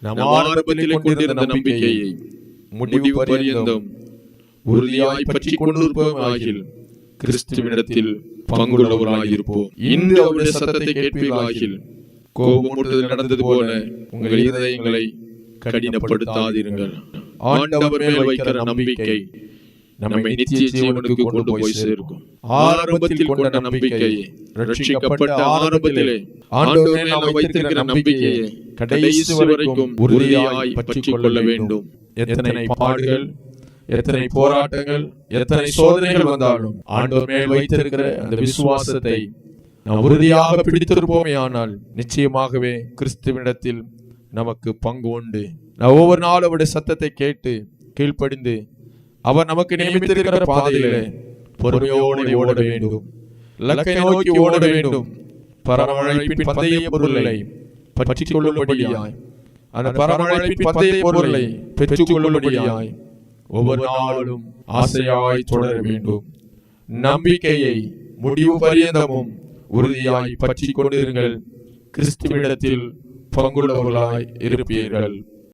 நாம் ஆரம்பத்தில் கொண்டிருந்த நம்பிக்கையை முடிவு பரியந்தம் உறுதியாய் பற்றி கொண்டிருப்போம் ஆகில் கிறிஸ்துவிடத்தில் பங்குள்ளவர்களாயிருப்போம். இன்று அவருடைய சத்தத்தை கேட்பீர்களாகில் கோபமூட்டுதல் நடந்தது போல உங்கள் இதயங்களை கடினப்படுத்தாதிருங்கள். ஆண்டவர் மேல் வைக்கிற நம்பிக்கை நம்மை நித்திய ஜீவனுக்கு கொண்டு போய் சேர்க்கும். ஆரம்பத்தில் கொண்ட நம்பிக்கையை, ரட்சிக்கப்பட்ட ஆரம்பத்திலே ஆண்டவர் மேல் நாம் வைத்திருக்கிற நம்பிக்கையை கடைசி வரைக்கும் உறுதியாய் பற்றிக் கொள்ள வேண்டும். எத்தனை பாடுகள், எத்தனை போராட்டங்கள், எத்தனை சோதனைகள் வந்தாலும் ஆண்டவர் மேல் வைத்திருக்கிற அந்த விசுவாசத்தை நாம் உறுதியாக பிடித்திருப்போமே ஆனால் நிச்சயமாகவே கிறிஸ்துவினிடத்தில் நமக்கு பங்கு உண்டு. நான் ஒவ்வொரு நாளும் அவருடைய சத்தத்தை கேட்டு கீழ்ப்படிந்து அவர் நமக்கு நியமித்திருக்கிற பாதையிலே பொறுமையோடு ஓட வேண்டும். இலக்கை நோக்கி ஓட வேண்டும். பரமழைப்பின் பந்தய பொருளை பற்றிக் கொள்ளும்படியாய், அந்த பரமழைப்பின் பந்தய பொருளை பெற்றுக் கொள்ளும்படியாய் ஒவ்வொரு நாளும் ஆசையாய் தொடர வேண்டும். நம்பிக்கையை முடிவு பரியந்தமும் உறுதியாய் பற்றிக் கொண்டிருங்கள். கிறிஸ்துவிடத்தில் பங்குள்ளவர்களாய் இருப்பீர்கள்.